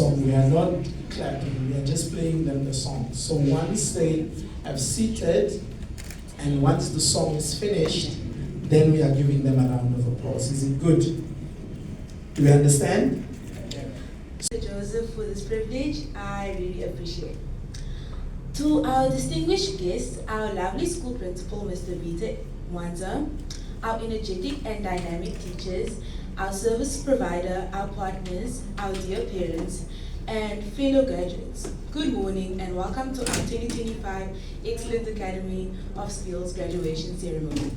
song, we are not clapping, we are just playing them the song. So once they have seated, and once the song is finished, then we are giving them a round of applause. Is it good? Do we understand? Joseph, for this privilege, I really appreciate. To our distinguished guests, our lovely school principal, Mr. Vita Mwanza, our energetic and dynamic teachers, our service provider, our partners, our dear parents, and fellow graduates, good morning and welcome to our 2025 Excellence Academy of Skills graduation ceremony.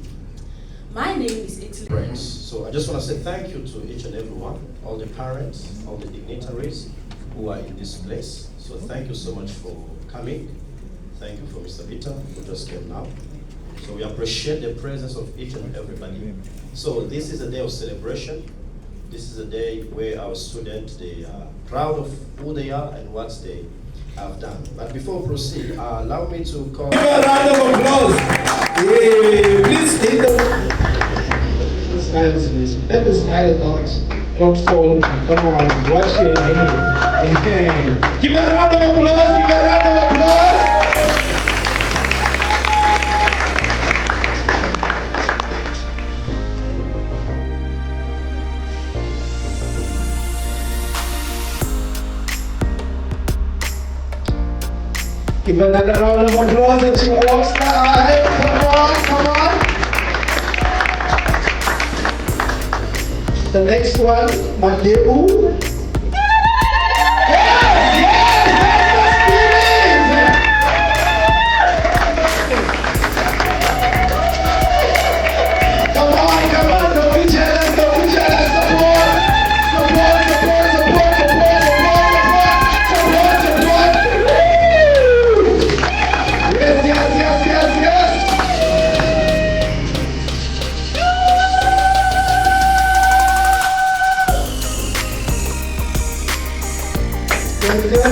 My name is Excellent. So I just want to say thank you to each and every one, all the parents, all the dignitaries who are in this place. So thank you so much for coming. Thank you for Mr. Vita, who just came now. So we appreciate the presence of each and everybody. So this is a day of celebration. This is a day where our students, they are proud of who they are and what they have done. But before we proceed, allow me to call... Give a round of applause. Yeah, please take the... Let the smile not fall. Come on, watch it. Give a round of applause. Give a round of applause. Give another round of applause as she walks the aisle. Come on, come on. The next one, Mandeu.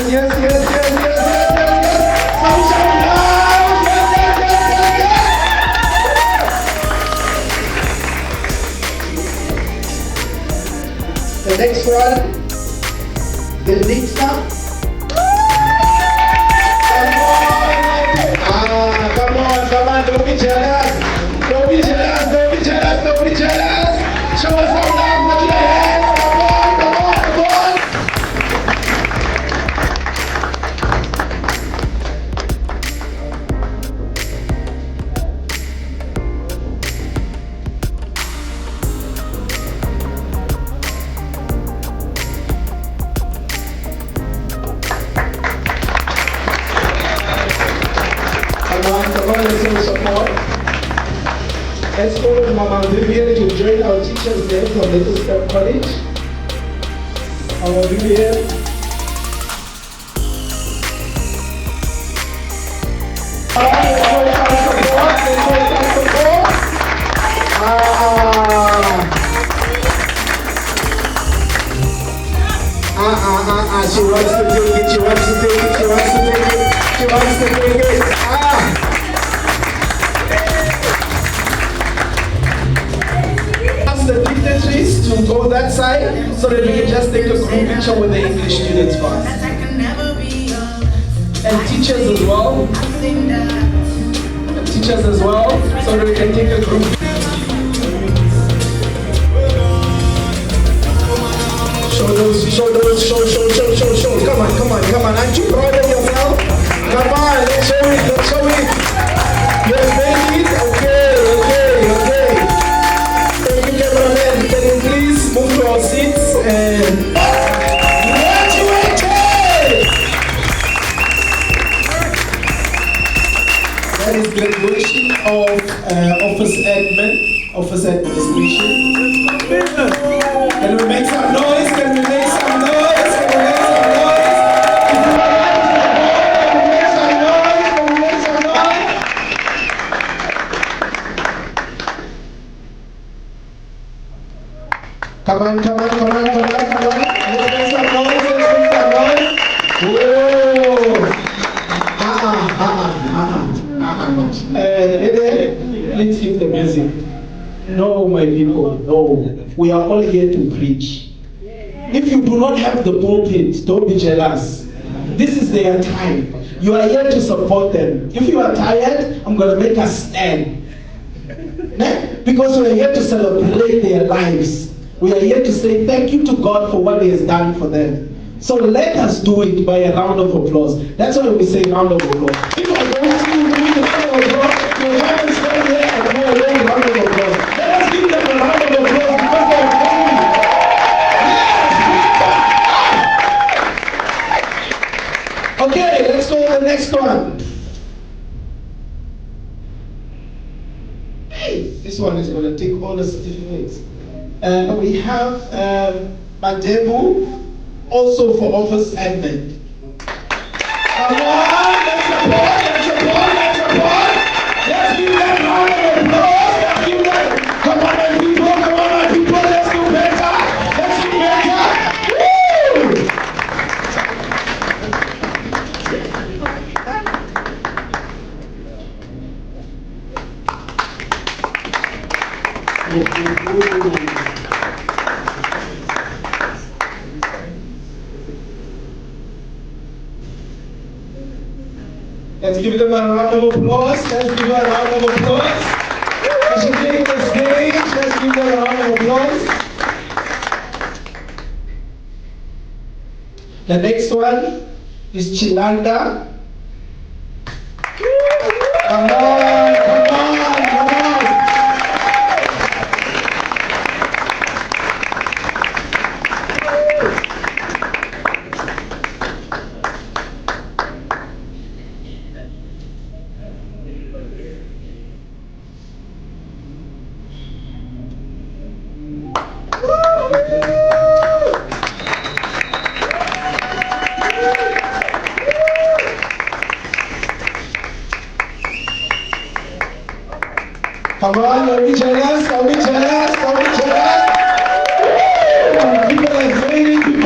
Yes. The next one, the Lisa. Come on, don't be jealous. Don't be jealous. Show us some love with your hands. Come on. Come on, let's show support. Let's follow Mama Vivian to join our teachers there from Little Step College. Mama Vivian. She wants to take it. Ask the dignitaries to go that side so that we can just take a group picture with the English students first. And teachers as well. So that we can take a group. Show. Come on. Aren't you proud of yourself? Come on, let's show it. Yes, baby. Okay. Thank you, cameraman. Can you please move to our seats and graduated! That is graduation of office administration. Can we make some noise? Come on. Let's make some noise. Whoa. Let's hit the music. No, my people, no. We are all here to preach. If if you do not have the pulpit, don't be jealous. This is their time. You are here to support them. If you are tired, I'm going to make a stand. Because we are here to celebrate their lives. We are here to say thank you to God for what He has done for them. So let us do it by a round of applause. That's why we say round of applause. If I don't see you doing a round of applause, you'll have to stand here and do a long round of applause. Let us give them a round of applause because they are playing. Okay, let's go to the next one. Hey, this one is going to take all the certificates. We have Madebu, also for office admin. Come on, let's support, let's support, let's support. Let's give them a round of applause. Let's give them, come on my people, let's do better. Let's do better. Woo! Let's give them a round of applause. Let's give them a round of applause. As you take the stage, let's give them a round of applause. The next one is Chilanda. Come on. Come on, don't be jealous. People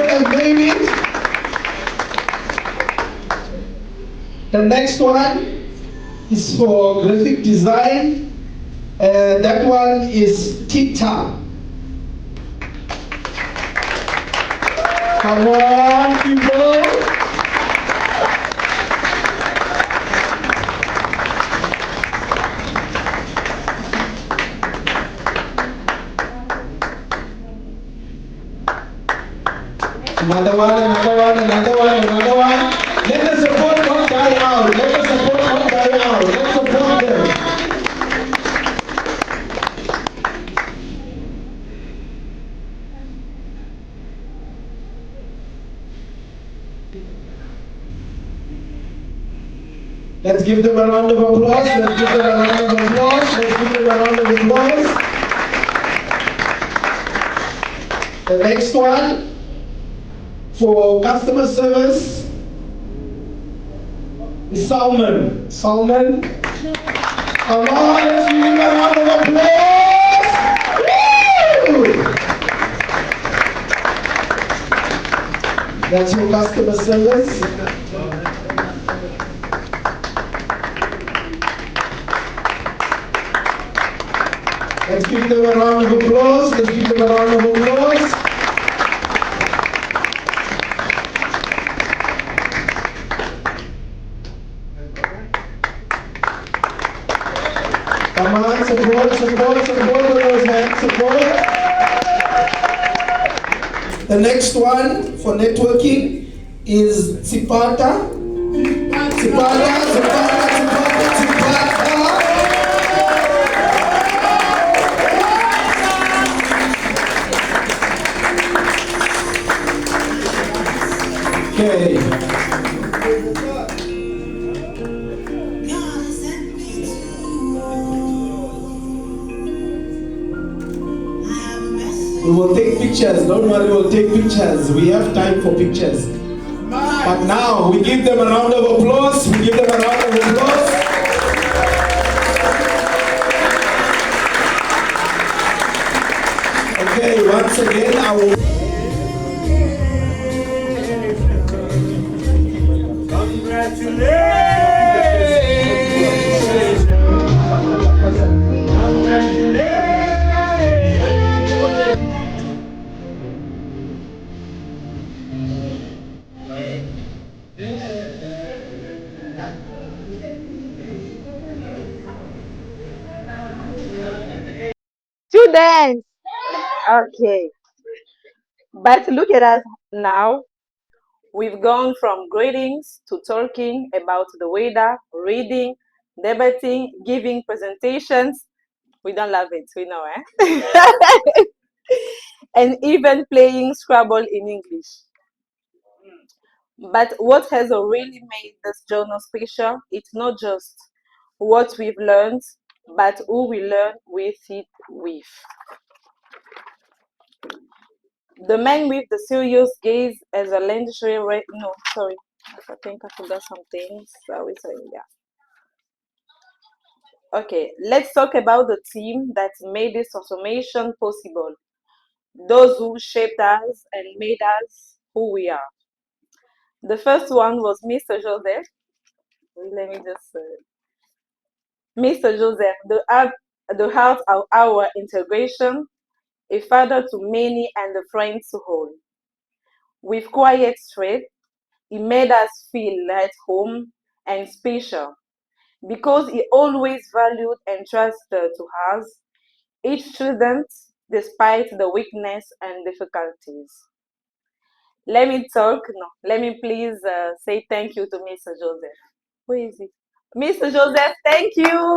have made it. The next one is for graphic design. That one is Tita. Come on, people. Another one. Let the support not die out. Let's support them. Let's give them a round of applause. The next one. For customer service, Salman. Come on, let's give him a round of applause. Woo! That's your customer service. Let's give them a round of applause. Come on, support with those hands, support. The next one for networking is Tsipata. Okay. We will take pictures. Don't worry, we'll take pictures. We have time for pictures. But now we give them a round of applause. Okay, once again, I will. Students. Okay. But look at us now. We've gone from greetings to talking about the weather, reading, debating, giving presentations. We don't love it, we know, eh? And even playing Scrabble in English. But what has really made this journal special? It's not just what we've learned, but who we learn with it with. The man with the serious gaze as a legendary. No, sorry. I think I forgot something. Sorry, yeah. Okay, let's talk about the team that made this transformation possible. Those who shaped us and made us who we are. The first one was Mr. Joseph. Let me just. Mr. Joseph, the heart of our integration, a father to many and a friend to all. With quiet strength, he made us feel at home and special because he always valued and trusted to us, each student, despite the weakness and difficulties. Let me please say thank you to Mr. Joseph. Who is it? Mr. Joseph, thank you.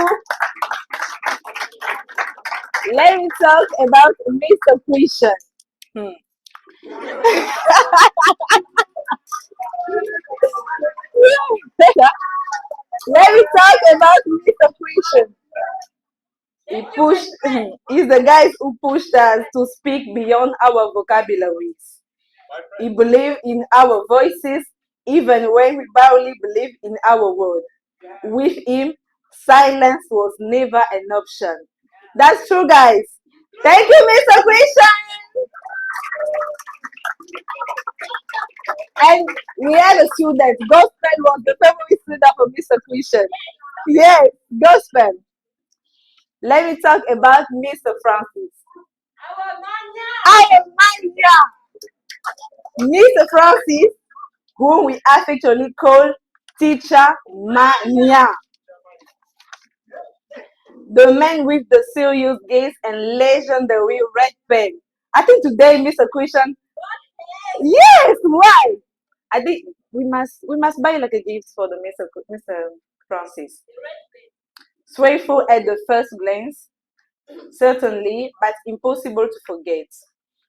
Let me talk about Mr. Christian. Hmm. Let me talk about Mr. Christian. He's the guys who pushed us to speak beyond our vocabularies. He believed in our voices even when we barely believe in our words. With him, silence was never an option. That's true, guys. Thank you, Mr. Christian. And we had a student. Gospel was the favorite student for Mr. Christian. Yes, gospel. Let me talk about Mr. Francis. I am Mania. Mr. Francis, whom we affectionately call Teacher Mania. The man with the serious gaze and legendary red pen. I think today, Mr. Christian. Yes, why? I think we must buy like a gift for the Mr. Francis. Swayful at the first glance, certainly, but impossible to forget.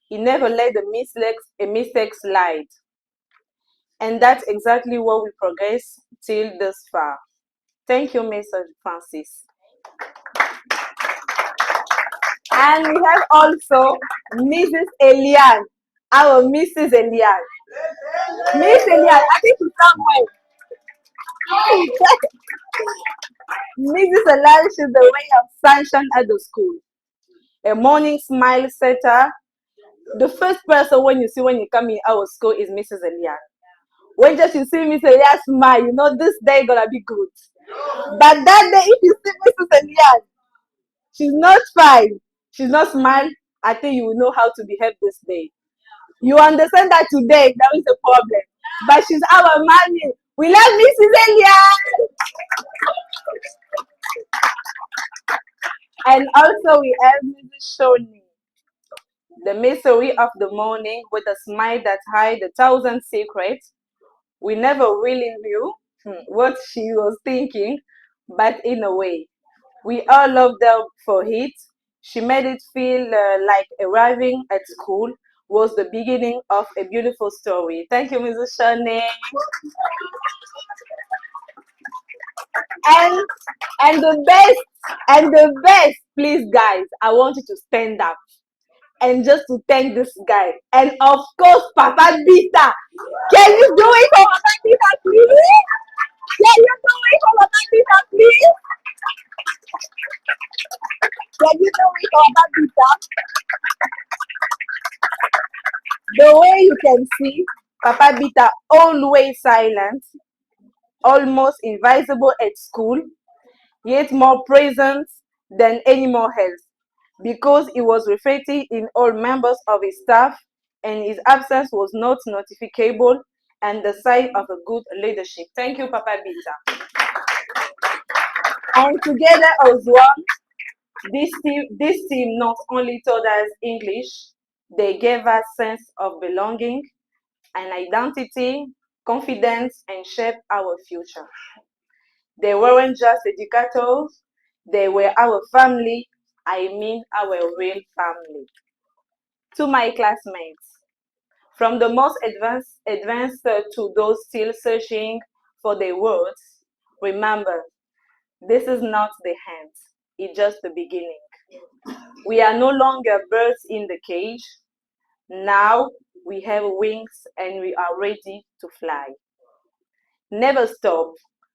He never let a mistake slide. And that's exactly what we progress till this far. Thank you, Mr. Francis. And we have also Mrs. Eliane, our Mrs. Eliane. Miss Eliane, I think she's somewhere. Mrs. Eliane, she's the ray of sunshine at the school. A morning smile setter. The first person when you come in our school is Mrs. Eliane. When just you see Mrs. Eliane smile, you know this day gonna be good. But that day, if you see Mrs. Eliane, she's not fine. She's not smile. I think you will know how to behave this day. You understand that today there is a problem. But she's our mommy. We love Mrs. Eliane. And also we have Mrs. Shoni, the mystery of the morning with a smile that hides a thousand secrets. We never really knew what she was thinking, but in a way, we all loved her for it. She made it feel like arriving at school was the beginning of a beautiful story. Thank you, Mrs. Shani. And the best, please, guys, I want you to stand up and just to thank this guy. And of course, Papa Bita. Can you do it for Papa Bita, please? Can you do it for Papa Bita, please? Can you do it for Papa Bita? The way you can see, Papa Bita always silent, almost invisible at school, yet more present than anyone else, because he was reflected in all members of his staff and his absence was not notifiable and the sign of a good leadership. Thank you, Papa Bita. And together as one, this team not only taught us English, they gave us sense of belonging, an identity, confidence, and shaped our future. They weren't just educators, they were our family, I mean our real family. To my classmates, from the most advanced to those still searching for their words, remember, this is not the end, it's just the beginning. We are no longer birds in the cage. Now we have wings and we are ready to fly. Never stop.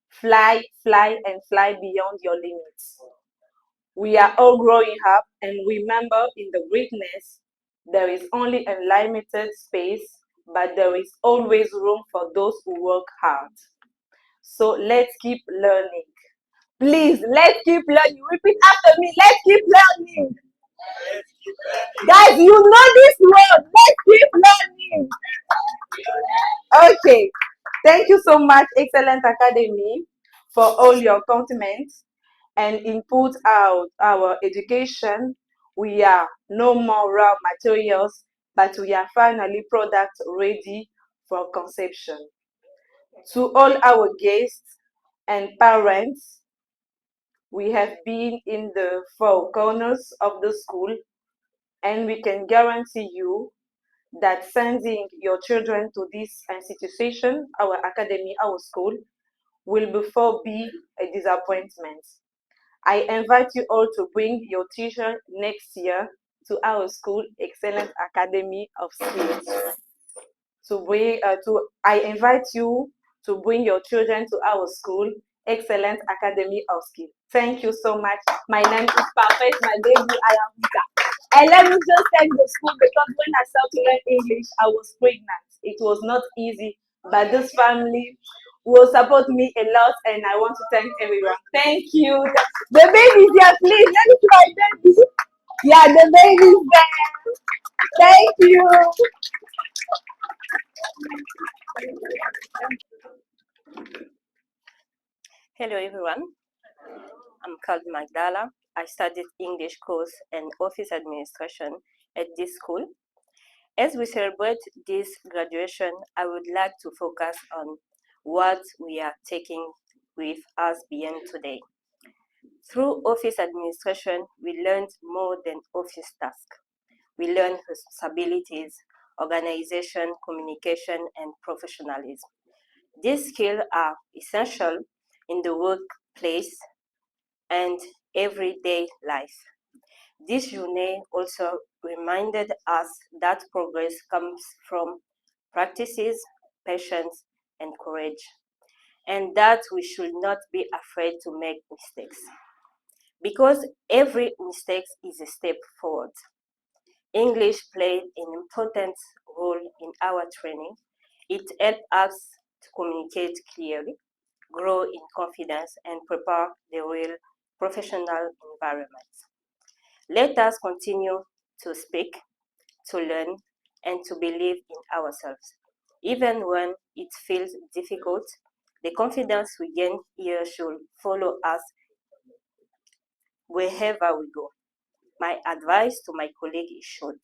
Fly, fly, and fly beyond your limits. We are all growing up, and remember, in the greatness, there is only a limited space, but there is always room for those who work hard. So let's keep learning. Please, let's keep learning. Repeat after me. Let's keep learning. Guys, you know this word. Let's keep learning. Okay. Thank you so much, Excellent Academy, for all your comments and input out our education. We are no more raw materials, but we are finally products ready for conception. To all our guests and parents, we have been in the four corners of the school, and we can guarantee you that sending your children to this institution, our academy, our school, will before be a disappointment. I invite you all to bring your teacher next year to our school, Excellent Academy of Skills. I invite you to bring your children to our school, Excellent Academy of Skills. Thank you so much. My name is Perfect, my baby, I am Vita. And let me just thank the school, because when I started to learn English, I was pregnant. It was not easy, but this family will support me a lot, and I want to thank everyone. Thank you. The baby's here, please. Let me see my baby. Yeah, the baby's there. Thank you. Hello everyone, I'm called Magdala. I studied English course and office administration at this school. As we celebrate this graduation, I would like to focus on what we are taking with us beyond today. Through office administration, we learned more than office tasks. We learned responsibilities, organization, communication, and professionalism. These skills are essential in the workplace and everyday life. This journey also reminded us that progress comes from practices, patience, and courage, and that we should not be afraid to make mistakes, because every mistake is a step forward. English played an important role in our training. It helped us to communicate clearly, grow in confidence, and prepare the real professional environment. Let us continue to speak, to learn, and to believe in ourselves. Even when it feels difficult, the confidence we gain here should follow us wherever we go. My advice to my colleague is short.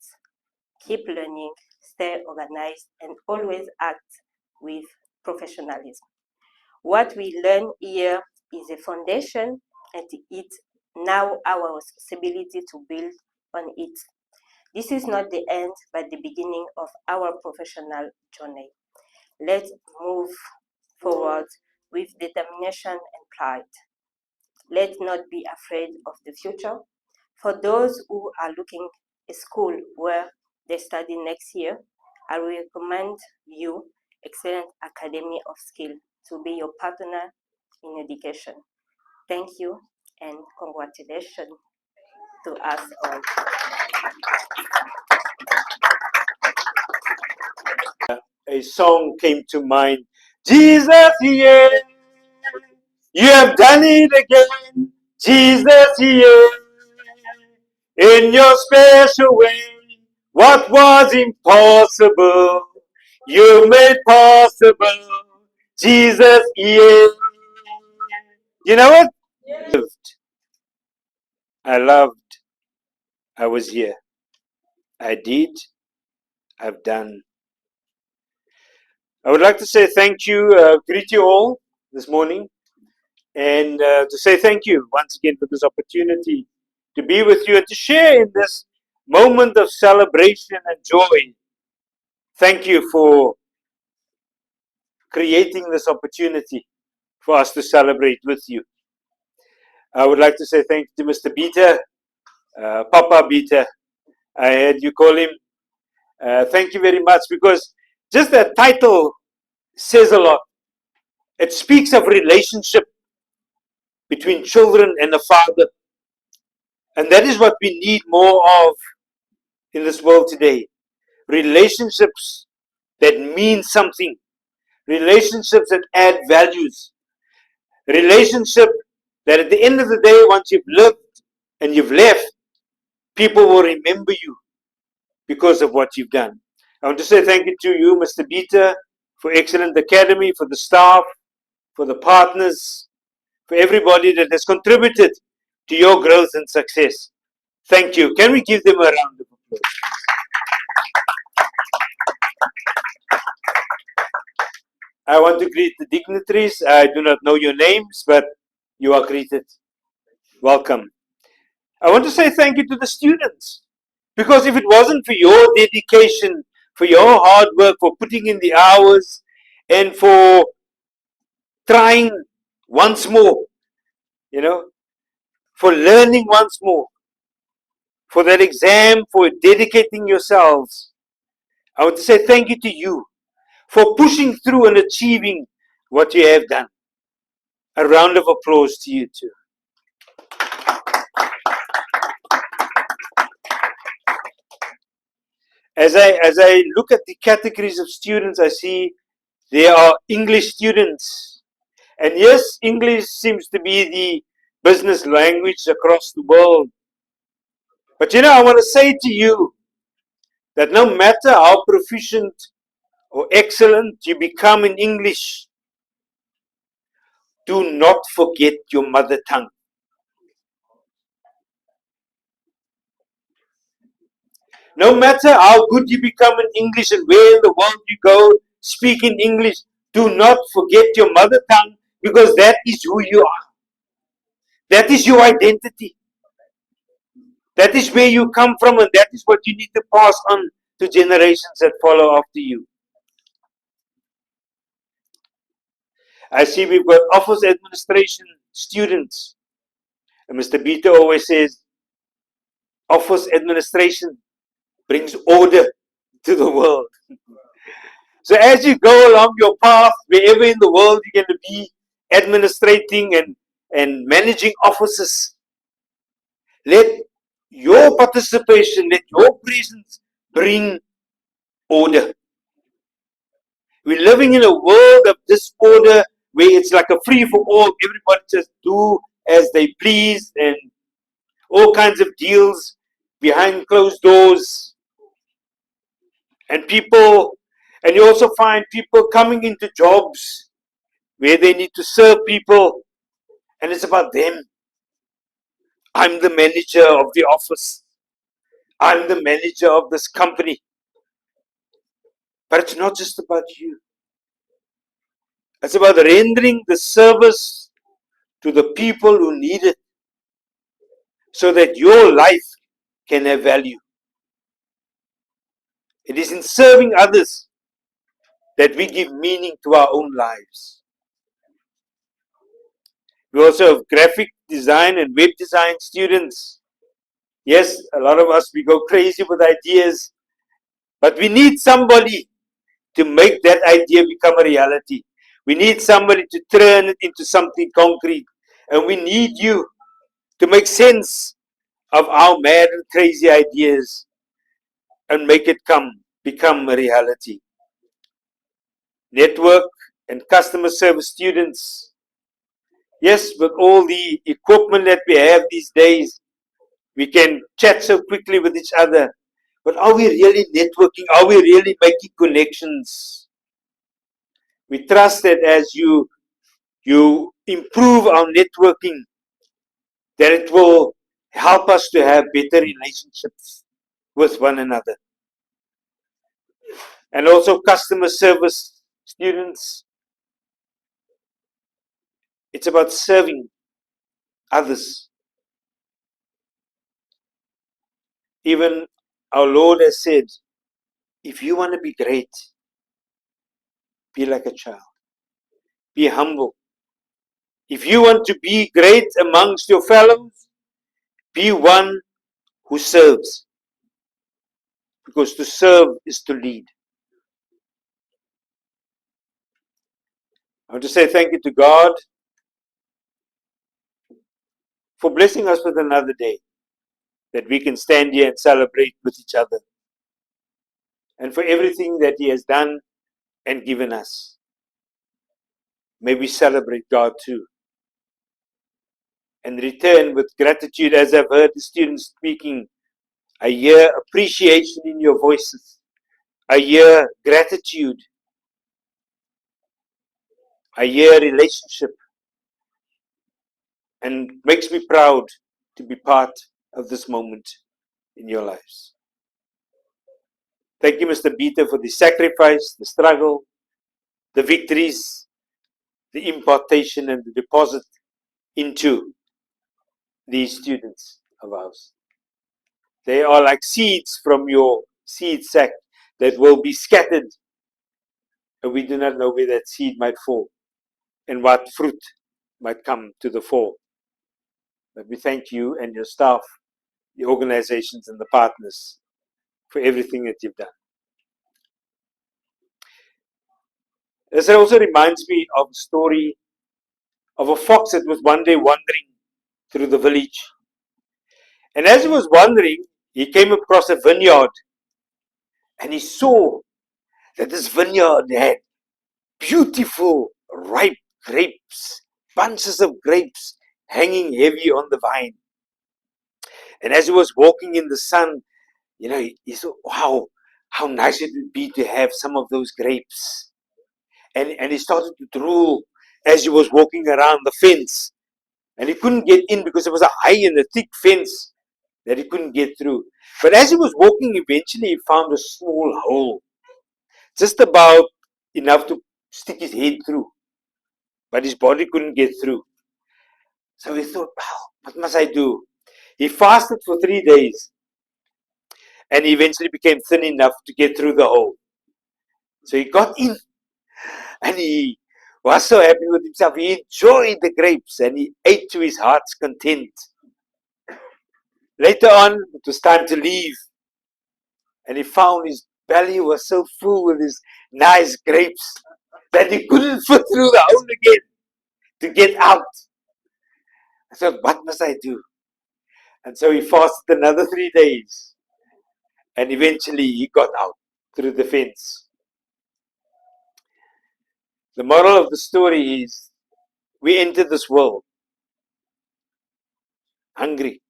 Keep learning, stay organized, and always act with professionalism. What we learn here is a foundation, and it's now our responsibility to build on it. This is not the end, but the beginning of our professional journey. Let's move forward with determination and pride. Let's not be afraid of the future. For those who are looking a school where they study next year, I will recommend you Excellent Academy of Skill to be your partner in education. Thank you and congratulations to us all. A song came to mind. Jesus, yeah, you have done it again. Jesus, yeah, in your special way. What was impossible, You made possible. Jesus, yeah. You know what? I loved. I was here. I did. I've done. I would like to say thank you, greet you all this morning, and to say thank you once again for this opportunity to be with you and to share in this moment of celebration and joy. Thank you for creating this opportunity for us to celebrate with you. I would like to say thank you to Mr. Beta, Papa Beta. I heard you call him. Thank you very much, because just that title says a lot. It speaks of relationship between children and a father. And that is what we need more of in this world today. Relationships that mean something. Relationships that add values. Relationship that at the end of the day, once you've lived and you've left, people will remember you because of what you've done. I want to say thank you to you, Mr. Beta, for excellent academy, for the staff, for the partners, for everybody that has contributed to your growth and success. Thank you. Can we give them a round of applause? I want to greet the dignitaries. I do not know your names, but you are greeted. Welcome. I want to say thank you to the students, because if it wasn't for your dedication, for your hard work, for putting in the hours, and for trying once more, for learning once more, for that exam, for dedicating yourselves, I want to say thank you to you for pushing through and achieving what you have done. A round of applause to you too. As I look at the categories of students, I see there are English students. And yes, English seems to be the business language across the world. But I want to say to you that no matter how proficient or excellent you become in English, do not forget your mother tongue. No matter how good you become in English and where in the world you go, speak in English, do not forget your mother tongue, because that is who you are. That is your identity. That is where you come from, and that is what you need to pass on to generations that follow after you. I see we've got office administration students. And Mr. Beta always says, office administration brings order to the world. So as you go along your path, wherever in the world you're going to be administrating and managing offices, let your participation, let your presence bring order. We're living in a world of disorder where it's like a free-for-all. Everybody just do as they please, and all kinds of deals behind closed doors. And you also find people coming into jobs where they need to serve people, and it's about them. I'm the manager of the office. I'm the manager of this company. But it's not just about you. It's about rendering the service to the people who need it, so that your life can have value. It is in serving others that we give meaning to our own lives. We also have graphic design and web design students. Yes, a lot of us, we go crazy with ideas, but we need somebody to make that idea become a reality. We need somebody to turn it into something concrete. And we need you to make sense of our mad and crazy ideas and make it become a reality. Network and customer service students. Yes, with all the equipment that we have these days, we can chat so quickly with each other. But are we really networking? Are we really making connections? We trust that as you improve our networking, that it will help us to have better relationships with one another. And also customer service students, it's about serving others. Even our Lord has said, if you want to be great, be like a child. Be humble. If you want to be great amongst your fellows, be one who serves. Because to serve is to lead. I want to say thank you to God for blessing us with another day that we can stand here and celebrate with each other, and for everything that He has done and given us. May we celebrate God too and return with gratitude. As I've heard the students speaking, I hear appreciation in your voices. I hear gratitude. I hear relationship, and makes me proud to be part of this moment in your lives. Thank you, Mr. Peter, for the sacrifice, the struggle, the victories, the impartation, and the deposit into these students of ours. They are like seeds from your seed sack that will be scattered, and we do not know where that seed might fall and what fruit might come to the fore. But we thank you and your staff, the organizations and the partners for everything that you've done. This also reminds me of the story of a fox that was one day wandering through the village. And as he was wandering, he came across a vineyard, and he saw that this vineyard had beautiful, ripe grapes, bunches of grapes hanging heavy on the vine. And as he was walking in the sun, he thought, wow, how nice it would be to have some of those grapes. And he started to drool as he was walking around the fence. And he couldn't get in because it was a high and a thick fence that he couldn't get through. But as he was walking, eventually he found a small hole, just about enough to stick his head through. But his body couldn't get through. So he thought, wow, what must I do? He fasted for 3 days, and he eventually became thin enough to get through the hole. So he got in, and he was so happy with himself. He enjoyed the grapes, and he ate to his heart's content. Later on, it was time to leave, and he found his belly was so full with his nice grapes that he couldn't fit through the hole again to get out. I thought, what must I do? And so he fasted another 3 days, and eventually he got out through the fence. The moral of the story is, we enter this world hungry,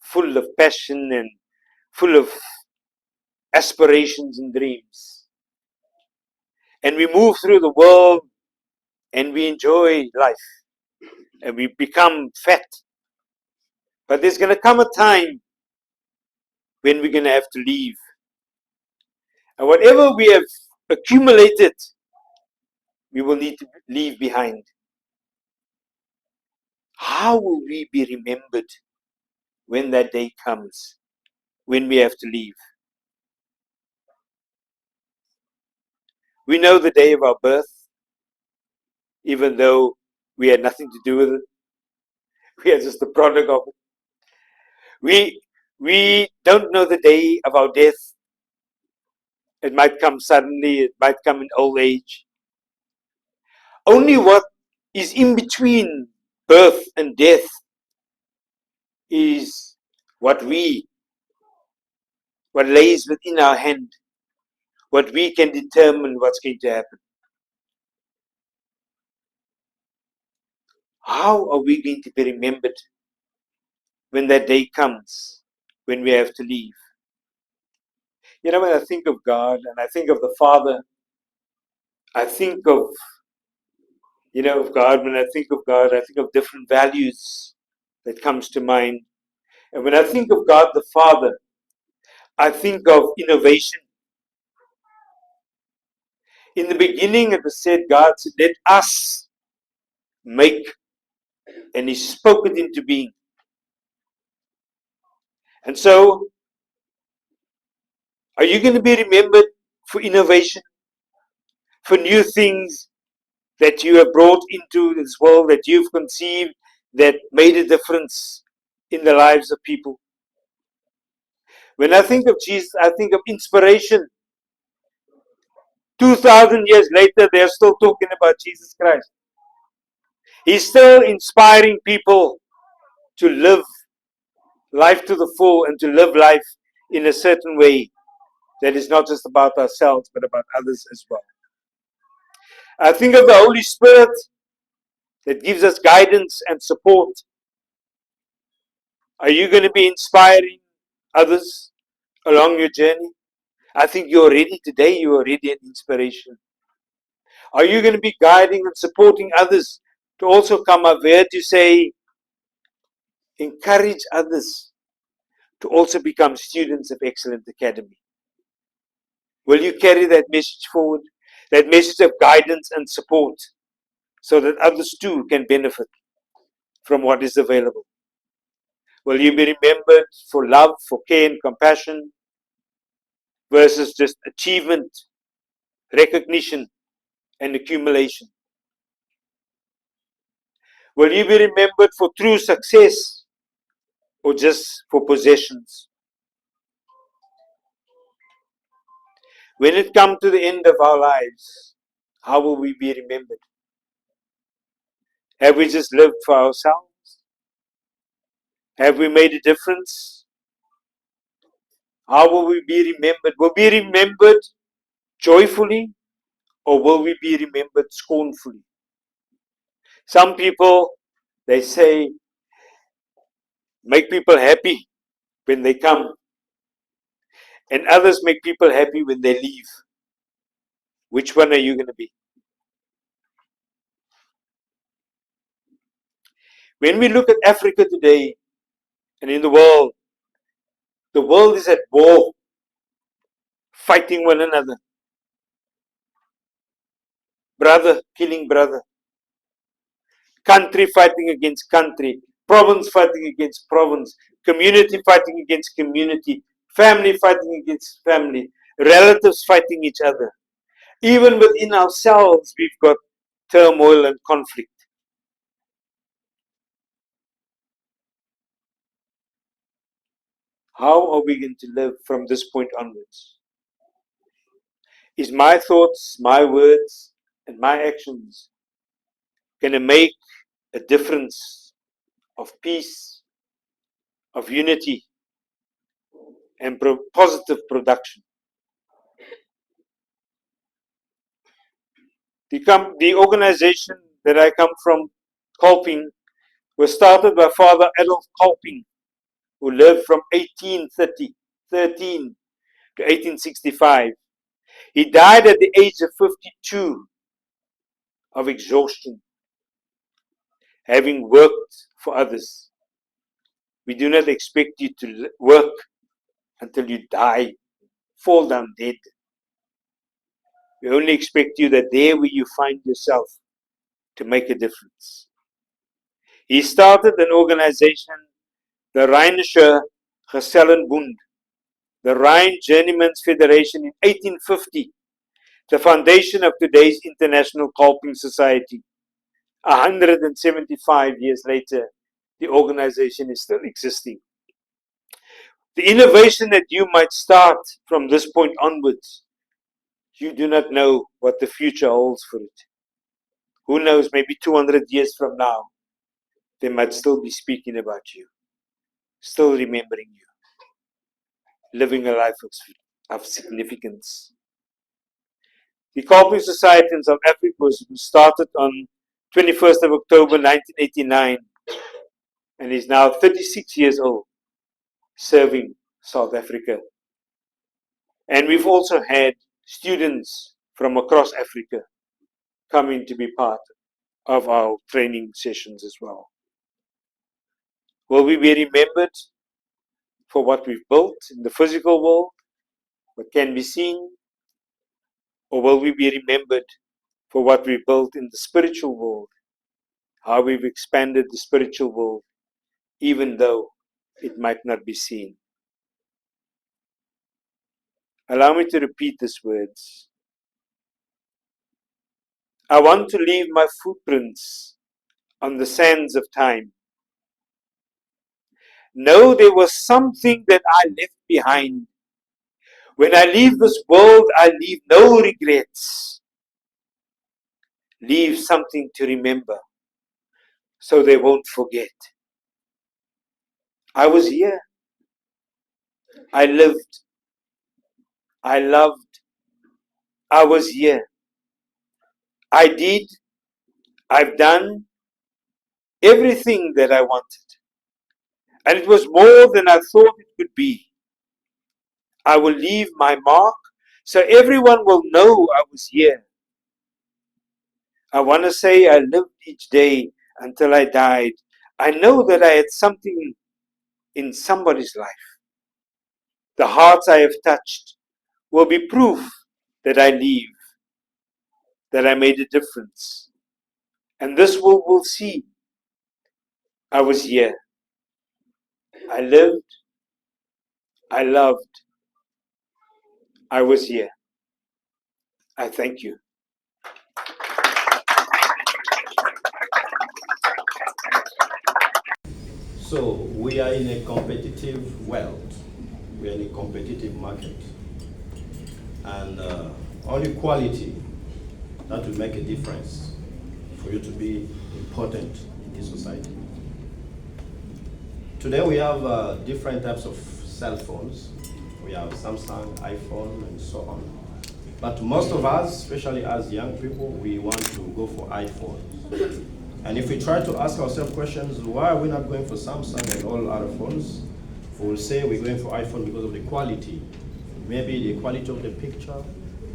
full of passion and full of aspirations and dreams. And we move through the world and we enjoy life and we become fat. But there's going to come a time when we're going to have to leave. And whatever we have accumulated, we will need to leave behind. How will we be remembered when that day comes, when we have to leave? We know the day of our birth, even though we had nothing to do with it. We are just the product of it. We don't know the day of our death. It might come suddenly, it might come in old age. Only what is in between birth and death is what lays within our hand, what we can determine what's going to happen. How are we going to be remembered when that day comes, when we have to leave? You know, when I think of God and I think of the Father, I think of, of God. When I think of God, I think of different values that comes to mind. And when I think of God the Father, I think of innovation. In the beginning, it was said, God said, let us make, and He spoke it into being. And so, are you going to be remembered for innovation, for new things that you have brought into this world, that you've conceived, that made a difference in the lives of people? When I think of Jesus, I think of inspiration. 2,000 years later, they're still talking about Jesus Christ. He's still inspiring people to live life to the full and to live life in a certain way that is not just about ourselves, but about others as well. I think of the Holy Spirit that gives us guidance and support. Are you going to be inspiring others along your journey? I think you're already today, you're already an inspiration. Are you going to be guiding and supporting others to also come up here to say, encourage others to also become students of Excellent Academy? Will you carry that message forward? That message of guidance and support, so that others too can benefit from what is available? Will you be remembered for love, for care and compassion, versus just achievement, recognition, and accumulation? Will you be remembered for true success, or just for possessions? When it comes to the end of our lives, how will we be remembered? Have we just lived for ourselves? Have we made a difference? How will we be remembered? Will we be remembered joyfully, or will we be remembered scornfully? Some people, they say, make people happy when they come, and others make people happy when they leave. Which one are you going to be? When we look at Africa today and in the world is at war, fighting one another. Brother killing brother. Country fighting against country. Province fighting against province. Community fighting against community. Family fighting against family. Relatives fighting each other. Even within ourselves, we've got turmoil and conflict. How are we going to live from this point onwards? Is my thoughts, my words, and my actions going to make a difference of peace, of unity, and positive production? The organization that I come from, Kolping, was started by Father Adolf Kolping, who lived from 1813 to 1865. He died at the age of 52 of exhaustion, having worked for others. We do not expect you to work until you die, fall down dead. We only expect you that there where you find yourself to make a difference. He started an organization, the Rheinische Gesellenbund, the Rhine Journeyman's Federation, in 1850, the foundation of today's International Kolping Society. 175 years later, the organization is still existing. The innovation that you might start from this point onwards, you do not know what the future holds for it. Who knows, maybe 200 years from now, they might still be speaking about you, still remembering you, living a life of significance. The Kolping Society in South Africa was started on 21st of October 1989 and is now 36 years old, serving South Africa. And we've also had students from across Africa coming to be part of our training sessions as well. Will we be remembered for what we've built in the physical world, what can be seen, or will we be remembered for what we built in the spiritual world, how we've expanded the spiritual world, even though it might not be seen? Allow me to repeat these words. I want to leave my footprints on the sands of time. No, there was something that I left behind. When I leave this world, I leave no regrets. Leave something to remember so they won't forget. I was here. I lived. I loved. I was here. I did. I've done everything that I wanted. And it was more than I thought it could be. I will leave my mark so everyone will know I was here. I want to say I lived each day until I died. I know that I had something in somebody's life. The hearts I have touched will be proof that I leave, that I made a difference. And this world will see I was here. I lived. I loved. I was here. I thank you. So we are in a competitive world. We are in a competitive market. And only quality that will make a difference for you to be important in this society. Today we have different types of cell phones. We have Samsung, iPhone, and so on. But most of us, especially as young people, we want to go for iPhone. And if we try to ask ourselves questions, why are we not going for Samsung and all other phones? We will say we're going for iPhone because of the quality. Maybe the quality of the picture,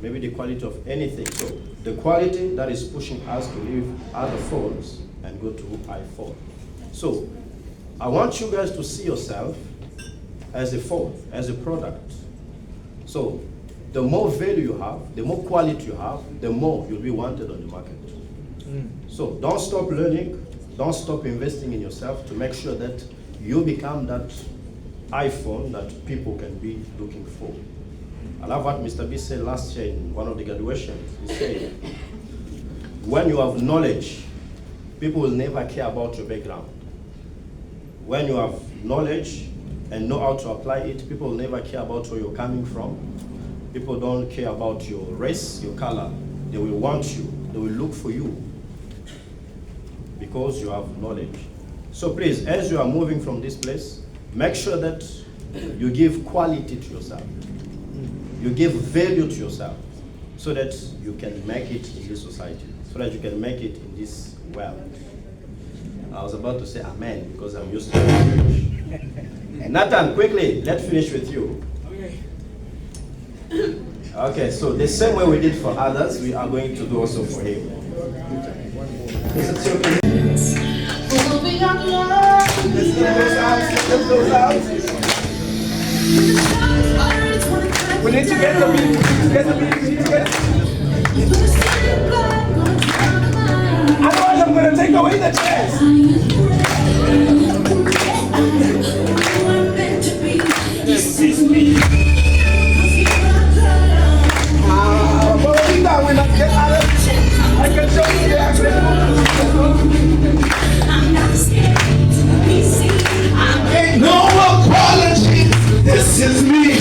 maybe the quality of anything. So the quality that is pushing us to leave other phones and go to iPhone. So I want you guys to see yourself as a phone, as a product. So the more value you have, the more quality you have, the more you'll be wanted on the market. So don't stop learning, don't stop investing in yourself to make sure that you become that iPhone that people can be looking for. I love what Mr. B said last year in one of the graduations. He said, when you have knowledge, people will never care about your background. When you have knowledge and know how to apply it, people will never care about where you're coming from. People don't care about your race, your color. They will want you. They will look for you because you have knowledge. So please, as you are moving from this place, make sure that you give quality to yourself. You give value to yourself so that you can make it in this society, so that you can make it in this world. I was about to say amen because I'm used to it. Nathan, quickly, let's finish with you. Okay, so the same way we did for others, we are going to do also for him. Let's those out. We need to get the beat. Otherwise, I'm going to take away the chairs. This is me. But when I get out of it, I can show you the actual. I'm not scared to be seen. Ain't no apology. This is me.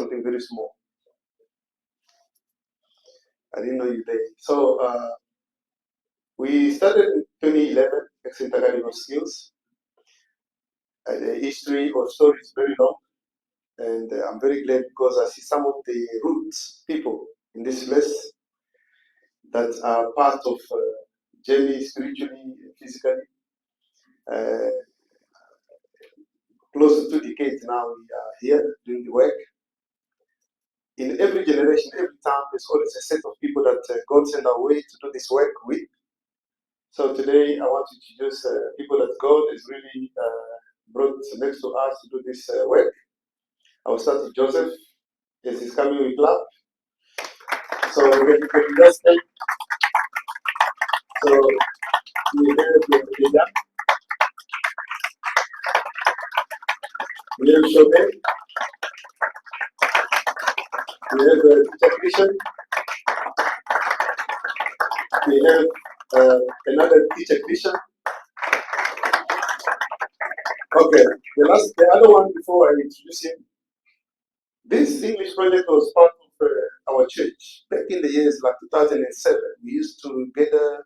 something very small. I didn't know you there. So we started in 2011, Academy of Skills. The history or story is very long, and I'm very glad because I see some of the roots people in this place that are part of journey spiritually, physically. Close to 2 decades now, we are here doing the work. In every generation, every time, there's always a set of people that God sent our way to do this work with. So today, I want to introduce people that God has really brought next to us to do this work. I will start with Joseph. Yes, he's coming with clap. So we can just take. So we have the we have Chopin. We have teacher Christian. We have another teacher Christian. Okay, the other one before I introduce him. This English project was part of our church back in the years like 2007. We used to gather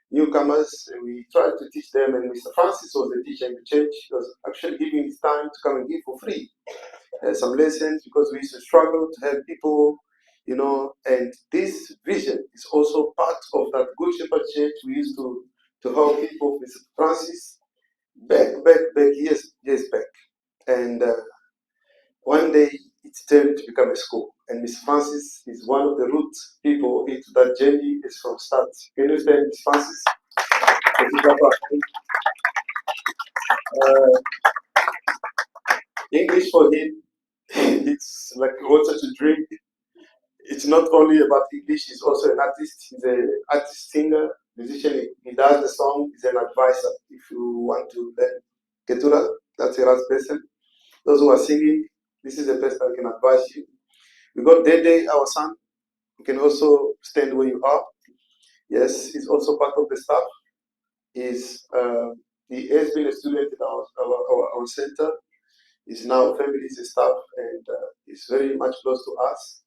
newcomers and we tried to teach them. And Mr. Francis was the teacher in the church. He was actually giving his time to come and give for free some lessons because we used to struggle to help people, you know. And this vision is also part of that Good Shepherd Church. We used to help people. Mr. Francis back years back, and one day it's turned to become a school. And Miss Francis is one of the root people into that journey. Is from start. Can you stand, Miss Francis? English for him, it's like water to drink. It's not only about English, he's also an artist. He's an artist, singer, musician. He does the song, he's an advisor. If you want to learn Ketura, that's a right person. Those who are singing, this is the person that can advise you. We got Dede, our son. You can also stand where you are. Yes, he's also part of the staff. He has been a student in our center. He's now families and staff, and he's very much close to us.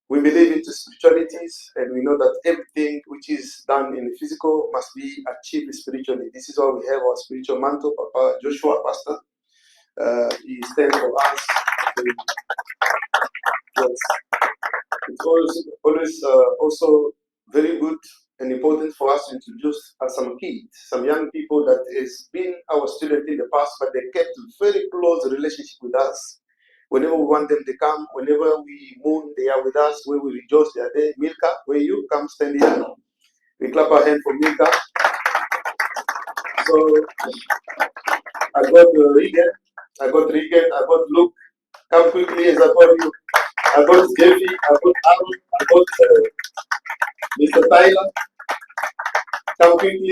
We believe into spiritualities, and we know that everything which is done in the physical must be achieved spiritually. This is why we have our spiritual mantle, Papa Joshua, Pastor. He stands for us. Yes. It's always also very good and important for us to introduce some kids, some young people that has been our student in the past, but they kept very close relationship with us. Whenever we want them to come, whenever we mourn, they are with us. Where we rejoice, they are there. Milka, where you come stand here. We clap our hand for Milka. So I got Regan, I got Luke. Come quickly as I call you. I got Jeffy, I got Aaron, I got Mr. Tyler. Come quickly.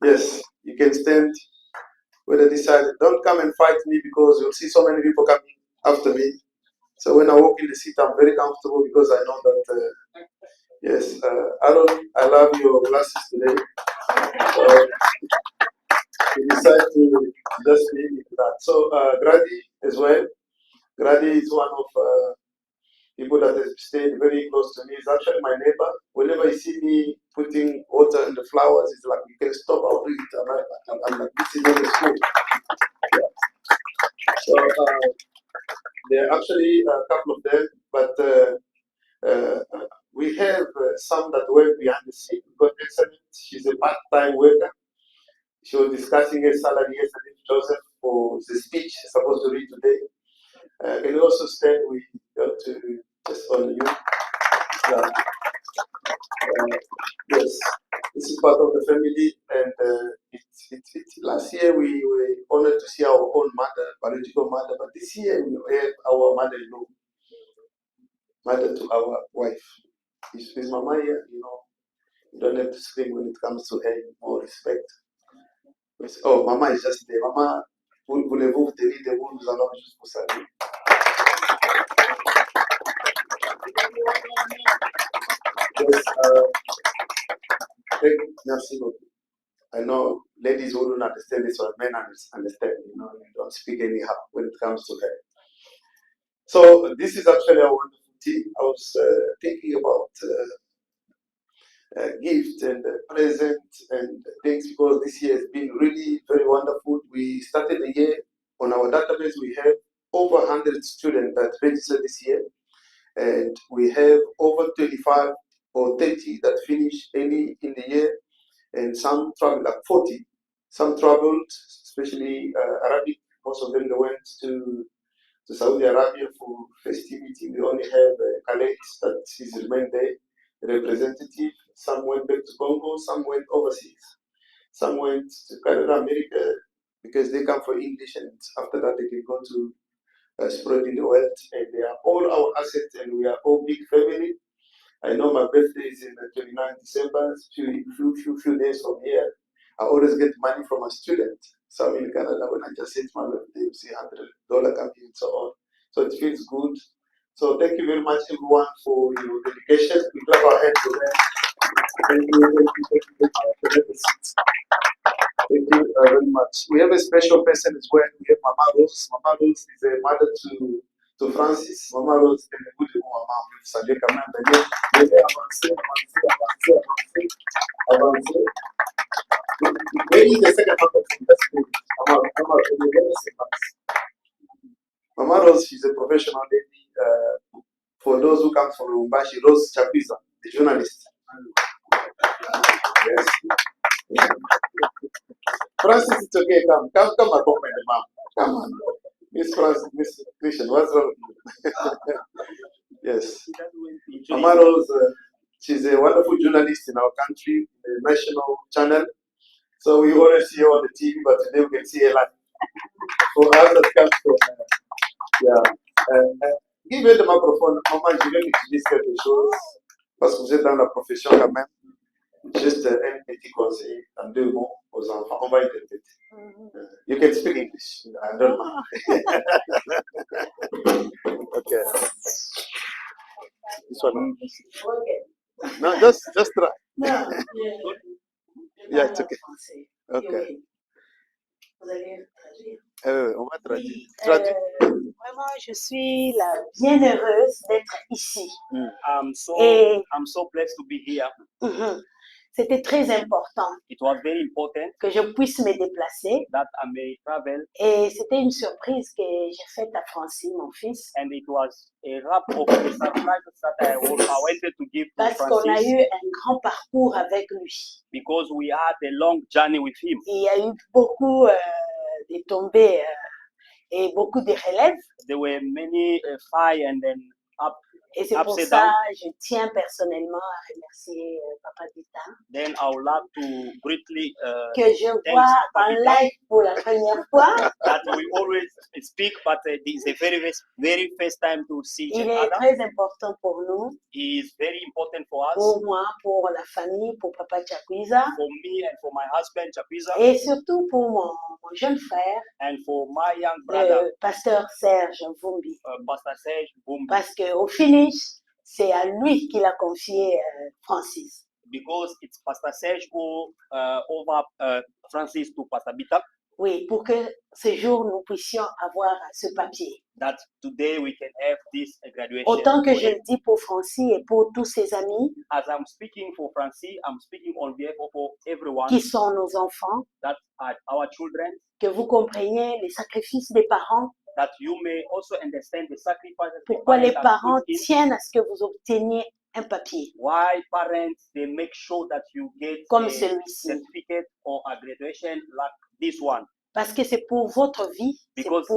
Yes, you can stand where they decide. Don't come and fight me because you'll see so many people coming after me. So when I walk in the seat, I'm very comfortable because I know that, yes, Aaron, I love your glasses today. So you decide to just be into that. So Grady as well. Grady is one of people that has stayed very close to me. He's actually my neighbor. Whenever you see me putting water in the flowers, it's like, you can stop, I'll do it. I'm like, this is not the school. Yeah. So there are actually a couple of them, but we have some that work behind the scene. We've got excellent. She's a part-time worker. She was discussing her salary yesterday with Joseph for the speech she's supposed to read today. Can you also stand? We got to just on you. Yes, this is part of the family, and last year we were honored to see our own mother, biological mother, but this year we have our mother-in-law, mother to our wife. Is Mama here? You know, you don't have to scream when it comes to her. More respect. Oh, Mama is just there. Mama, voulez-vous tenir debout? Nous allons juste vous saluer. Yes, merci beaucoup. I know ladies who don't understand this one, men understand. You know, you don't speak anyhow when it comes to her. So this is actually a wonderful team. I was thinking about gift and present and things because this year has been really very wonderful. We started the year on our database. We have over 100 students that registered this year, and we have over 25 or 30 that finished early in the year, and some traveled like 40. Some traveled, especially Arabic. Most of them they went to Saudi Arabia for festivity. We only have Khaled that is remained there, representative. Some went back to Congo, some went overseas. Some went to Canada, America, because they come for English, and after that they can go to spread in the world. And they are all our assets, and we are all big family. I know my birthday is in the 29th December, few days from here. I always get money from a student. So I'm in Canada, when I just hit my birthday, you see $100 coming and so on. So it feels good. So thank you very much, everyone, for your dedication. We clap our hands for them. Thank you. Thank you very much. We have a special person as well. We have Mama Rose. Mama Rose is a mother to Francis. Mama Rose est le bout de mon maman. Vous saluez quand même. Venez avancer. Maybe the second half of the school. Mama Rose, she's a professional lady. For those who come from Lubumbashi, Rose Chapiza, the journalist. Yes. Francis, it's okay. Come accompany the mom. Come on. Miss Francis, Miss Christian, what's wrong with you? Yes. Mama Rose, she's a wonderful journalist in our country, the national channel. So we always see her on the TV, but today we can see her live. For us, that comes from, give her the microphone. Maman, je vais utiliser quelque chose, parce que vous êtes dans la profession quand même. Juste un petit conseil en 2 mots aux enfants. On va interpréter. You can speak English. I don't mind. Okay. This one. No, just try. No. Yeah, it's okay. Okay. Vous allez traduire. On va traduire. Vraiment, je suis la bien heureuse d'être ici. I'm so blessed to be here. C'était très important It was very important que je puisse me déplacer. that I may travel, Et c'était une surprise que j'ai faite à Francis, mon fils, and it was a wrap of the surprise that I wanted to give to parce qu'on a Francis eu un grand parcours avec lui. because we had a long journey with him. Il y a eu beaucoup de tombées et beaucoup de relèves. There were many fire and then up. Et c'est pour Upside ça down. je tiens personnellement à remercier Papa Vita, Then I would like to greatly que je vois Papa en Vita. live pour la première fois. That we always speak, but this is the very first time to see each Il est other. très important pour nous, It is very important for us, pour moi, pour la famille, pour Papa Chakwiza, for me and for my husband Chapiza, et surtout pour mon jeune frère, and for my young brother, le pasteur Serge Vumbi. Pastor Serge Bumbi, Parce qu'au finish, c'est à lui qu'il a confié Francis. because it's Pastor Serge who over Francis to Pastor Bita, Oui, pour que ce jour nous puissions avoir ce papier. that today we can have this graduation. Autant que for je them. le dis pour Francis et pour tous ses amis As I'm speaking for Francis, I'm speaking on behalf of everyone qui sont nos enfants, that are our children, que vous compreniez les sacrifices des parents, that you may also understand the sacrifices the pourquoi les parents have parents put in. tiennent à ce que vous obteniez un papier Why parents they make sure that you get comme a celui-ci. certificate or a graduation like this one, Parce que c'est pour votre vie, c'est Because-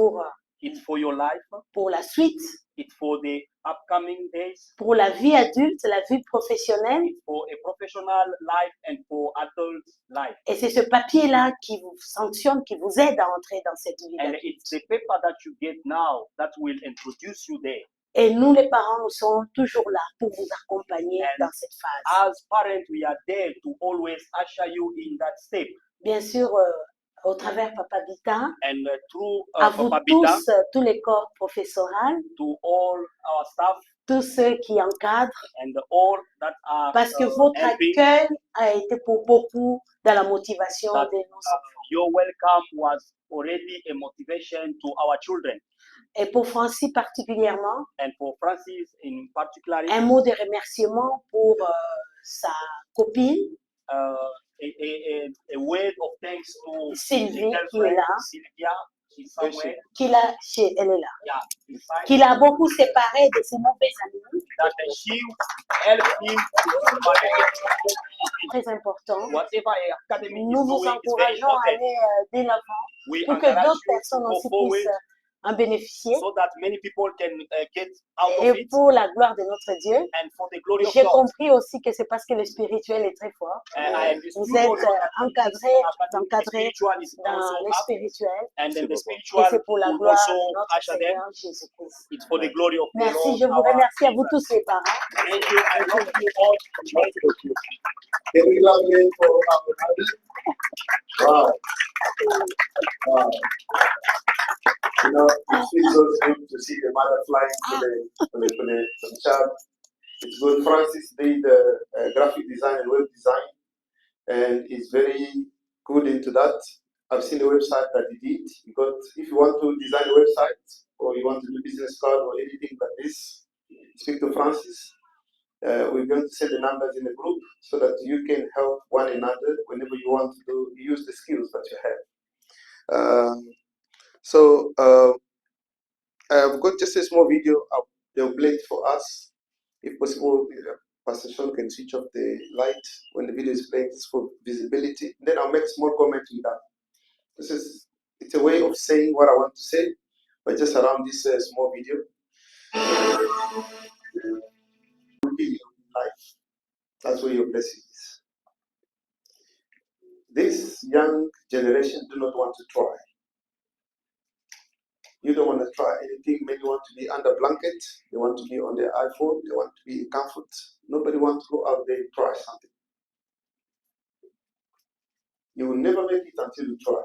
it's for your life, pour la suite, it's for the upcoming days, pour la vie adulte, la vie professionnelle. it's for a professional life and for adult life. Et c'est ce papier-là qui vous sanctionne, qui vous aide à entrer dans cette vie And d'adulte. it's the paper that you get now that will introduce you there. Et nous, les parents, nous sommes toujours là pour vous accompagner And dans cette phase. As parents, we are there to always usher you in that step. Bien sûr, au travers Papa Vita, And through à vous Papa Bita, tous, tous les corps professoraux, to all our staff, tous ceux qui encadrent, and all that are parce que votre helping. accueil a été pour beaucoup dans la motivation That, de nos enfants. your welcome was already a motivation to our children. Et pour Francis particulièrement, And for Francis in particular, un mot de remerciement pour sa copine, a word of thanks to Sylvie, his qui est là, Sylvia, she's somewhere. elle est là, Yeah, inside. qui l'a beaucoup séparé de ses mauvais amis. That she helped him to separate. Très important. Whatever academy Nous is vous doing is very encourageons à important. aller de l'avant We pour que encourage d'autres you personnes to go aussi forward puissent en bénéficier. so that many people can get out of Et it. pour la gloire de notre Dieu, And for the glory of j'ai God. compris aussi que c'est parce que le spirituel est très fort. Vous êtes encadrés dans le spirituel. And then the Et spiritual c'est pour la will gloire also de notre usher them. Seigneur Jésus-Christ. It's for the glory of the Merci, Lord. je vous remercie à vous tous les parents. Thank you. I love you all. Can we love him for our mother? Wow. Wow. You know, it feels so good to see the mother flying for the child. It's good. Francis did graphic design and web design, and he's very good into that. I've seen the website that he did. Because if you want to design a website or you want to do business card or anything like this, speak to Francis. We're going to send the numbers in the group so that you can help one another whenever you want to use the skills that you have. I've got just a small video. They'll play it for us. If possible, Pastor Sean can switch off the light when the video is playing. It's for visibility. Then I'll make small comments with that. It's a way of saying what I want to say, but just around this small video. Life. That's where your blessing is. This young generation do not want to try. You don't want to try anything. Many want to be under blanket. They want to be on their iPhone. They want to be in comfort. Nobody wants to go out there and try something. You will never make it until you try.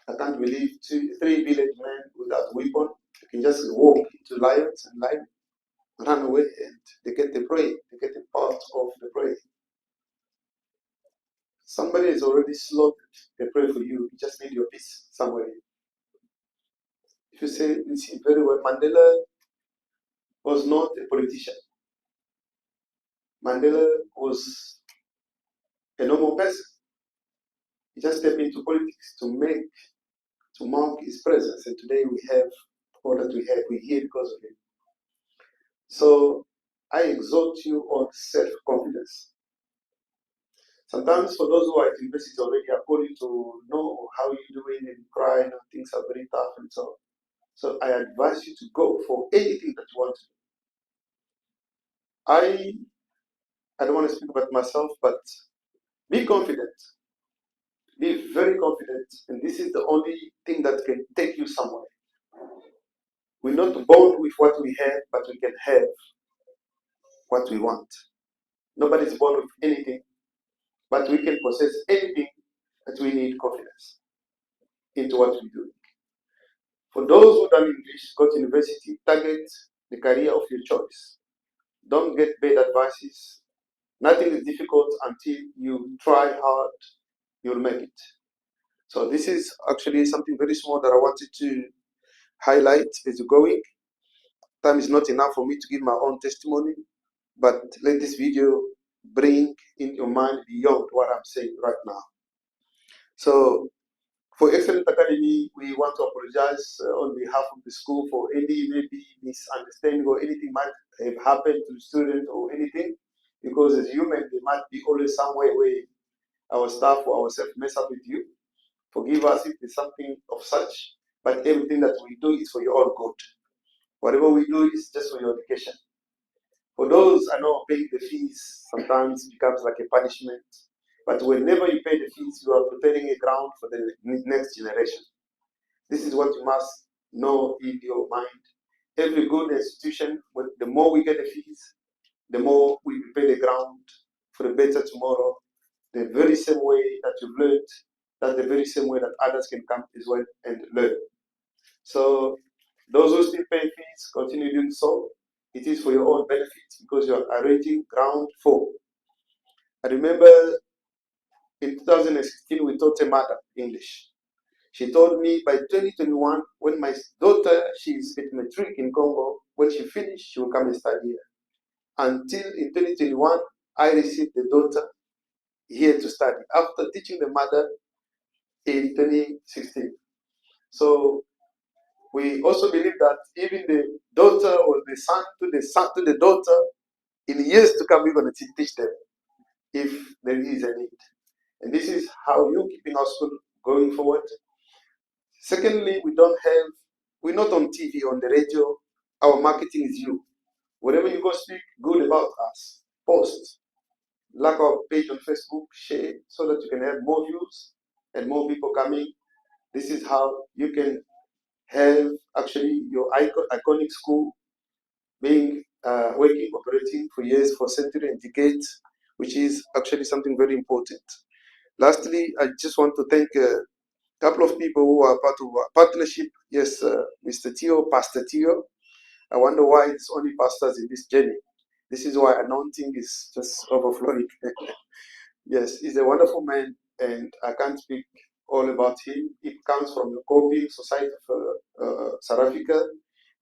I can't believe 3 village men without weapon. They can just walk into lions and lion, run away, and they get the prey. They get the part of the prey. Somebody has already slaughtered the prey for you. You just need your piece somewhere. If you say, you see very well, Mandela was not a politician. Mandela was a normal person. He just stepped into politics to mark his presence. And today we have all that we have. We're here because of him. So I exhort you on self-confidence. Sometimes for those who are at university already, I call you to know how you're doing and crying and things are very tough and so on. So I advise you to go for anything that you want to do. I don't want to speak about myself, but be confident. Be very confident. And this is the only thing that can take you somewhere. We're not born with what we have, but we can have what we want. Nobody's born with anything, but we can possess anything that we need confidence into what we do. For those who done English, go to university, target the career of your choice. Don't get bad advices. Nothing is difficult until you try hard, you'll make it. So this is actually something very small that I wanted to highlight as you're going. Time is not enough for me to give my own testimony, but let this video bring in your mind beyond what I'm saying right now. So for Excellent Academy, we want to apologize on behalf of the school for any maybe misunderstanding or anything might have happened to the student or anything, because as human, there might be always somewhere where our staff or ourselves mess up with you. Forgive us if there's something of such, but everything that we do is for your own good. Whatever we do is just for your education. For those I know paying the fees sometimes becomes like a punishment. But whenever you pay the fees, you are preparing a ground for the next generation. This is what you must know in your mind. Every good institution, the more we get the fees, the more we prepare the ground for a better tomorrow. The very same way that you've learned, that's the very same way that others can come as well and learn. So those who still pay fees, continue doing so. it is for your own benefit because you are arranging ground 4. I remember in 2016 we taught a mother English. She told me by 2021, when my daughter, she's at matric in Congo, when she finished, she will come and study here. Until in 2021, I received the daughter here to study after teaching the mother in 2016. So we also believe that even the daughter or the son to the daughter, in years to come, we're going to teach them if there is a need. And this is how you're keeping our school going forward. Secondly, we're not on TV, on the radio. Our marketing is you. Wherever you go speak good about us, post, like our page on Facebook, share, so that you can have more views and more people coming. This is how you can have actually your iconic school being working, operating for years, for centuries and decades, which is actually something very important. Lastly, I just want to thank a couple of people who are part of our partnership. Yes, Mr. Tio, Pastor Tio. I wonder why it's only pastors in this journey. This is why anointing is just overflowing. Yes, he's a wonderful man, and I can't speak all about him. It comes from the Coping Society of South Africa.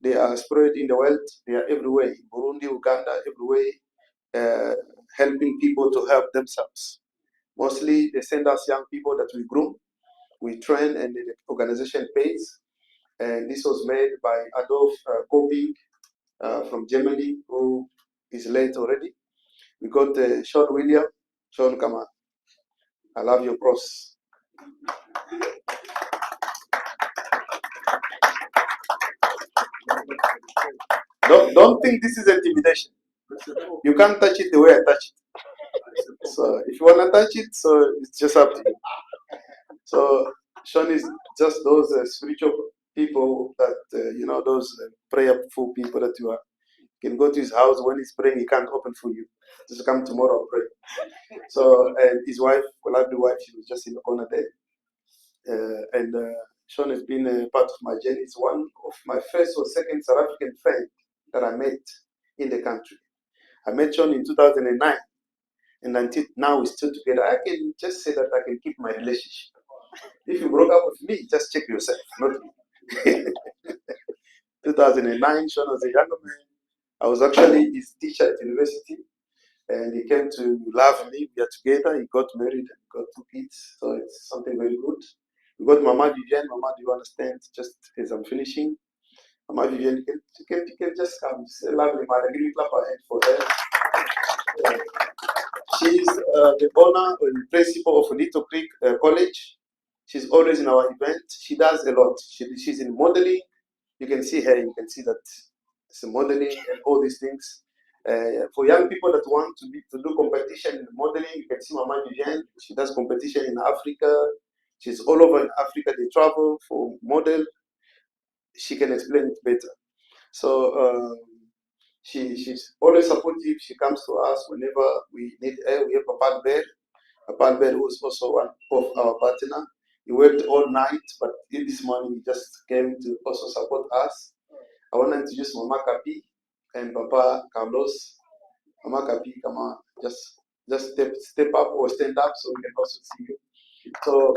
They are spread in the world. They are everywhere, in Burundi, Uganda, everywhere, helping people to help themselves. Mostly, they send us young people that we groom, we train, and the organization pays. And this was made by Adolf Coping from Germany, who is late already. We got Sean William. Sean, come on. I love your pros. Don't think this is intimidation. You can't touch it the way I touch it. So if you want to touch it, so it's just up to you. So Sean is just those spiritual people that, those prayerful people that you can go to his house. When he's praying, he can't open for you. Just come tomorrow and pray. So, and his wife, lovely wife, she was just in the corner there. Sean has been a part of my journey. It's one of my first or second South African friend that I met in the country. I met Sean in 2009, and until now we're still together. I can just say that I can keep my relationship. If you broke up with me, just check yourself, not me. 2009, Sean was a younger man. I was actually his teacher at university, and he came to love me. We are together. He got married and got 2 kids, so it's something very good. We got Mama Vivienne. Mama, do you understand? Just as I'm finishing, Mama Vivienne, you can just come. She's a lovely mother. Give me a clap her hand for her. She's the owner and principal of Little Creek College. She's always in our event. She does a lot. She's in modeling. You can see her. You can see that it's modeling and all these things. For young people that want to do competition in modeling, you can see Mama Vivienne. She does competition in Africa. She's all over in Africa. They travel for model. She can explain it better. So she's always supportive. She comes to us whenever we need her. We have Papa Bear, who is also one of our partner. He worked all night, but this morning he just came to also support us. I want to introduce Mama Kapi and Papa Carlos. Mama Kapi, come on, just step up or stand up so we can also see you. So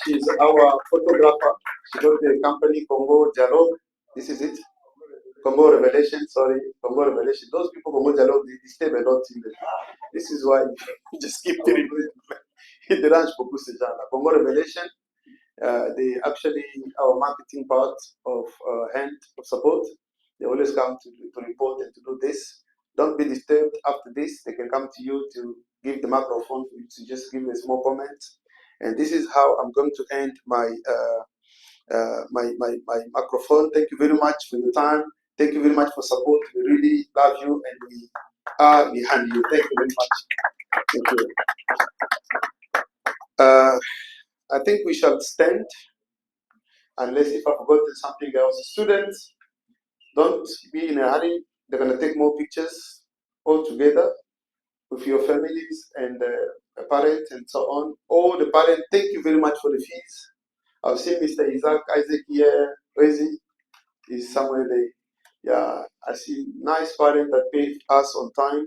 she's our photographer. She got the company Congo Dialogue. This is it. Congo Revelation, sorry, Congo Revelation. Those people Congo Dialogue, they stay a lot in the. This is why you just keep doing it. The ranch for Congo Revelation. They actually our marketing part of hand of support. They always come to report and to do this. Don't be disturbed after this. They can come to you to give the microphone for you to just give a small comment. And this is how I'm going to end my my microphone. Thank you very much for your time. Thank you very much for support. We really love you and we are behind you. Thank you very much. Thank you. I think we shall stand unless if I've forgotten something else. Students, don't be in a hurry. They're going to take more pictures all together with your families and parents and so on. All the parents, thank you very much for the fees. I've seen Mr. Isaac here. Where is he? He's somewhere there. Yeah, I see nice parents that pay us on time.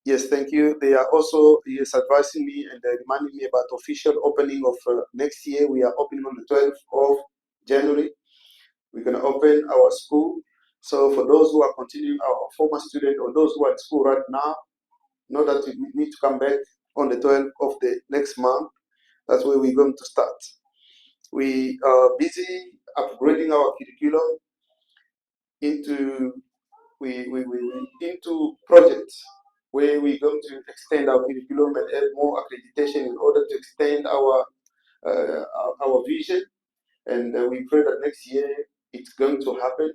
Yes, thank you. They are also advising me and reminding me about official opening of next year. We are opening on the 12th of January. We're going to open our school. So for those who are continuing, our former students or those who are at school right now, know that we need to come back on the 12th of the next month. That's where we're going to start. We are busy upgrading our curriculum into into projects where we're going to extend our curriculum and add more accreditation in order to extend our vision. And we pray that next year it's going to happen.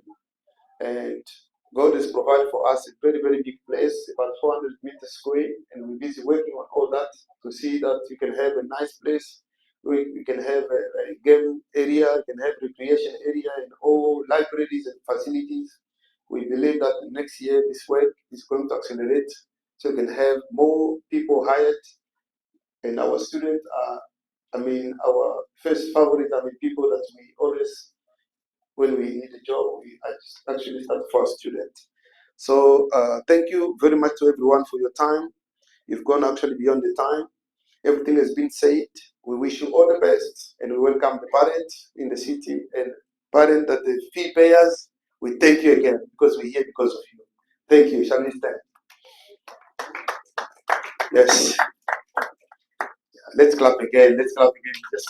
And God has provided for us a very, very big place, about 400 meters square, and we're busy working on all that to see that we can have a nice place. We can have a game area, we can have recreation area, and all libraries and facilities. We believe that next year this work is going to accelerate, so we can have more people hired, and our students are, our first favorite, people that we always, when we need a job, we actually start for a student. So thank you very much to everyone for your time. You've gone actually beyond the time. Everything has been said. We wish you all the best, and we welcome the parents in the city and parents that the fee payers. We thank you again because we're here because of you. Thank you. Shall we stand? Yes. Let's clap again. Let's clap again. Just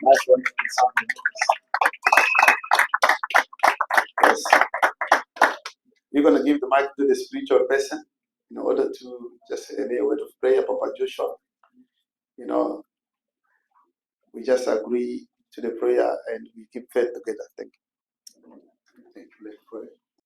nice one. Yes. We're going to give the mic to the spiritual person in order to just say a word of prayer, Papa Joshua. We just agree to the prayer and we keep faith together. Thank you. Thank you. Let's pray.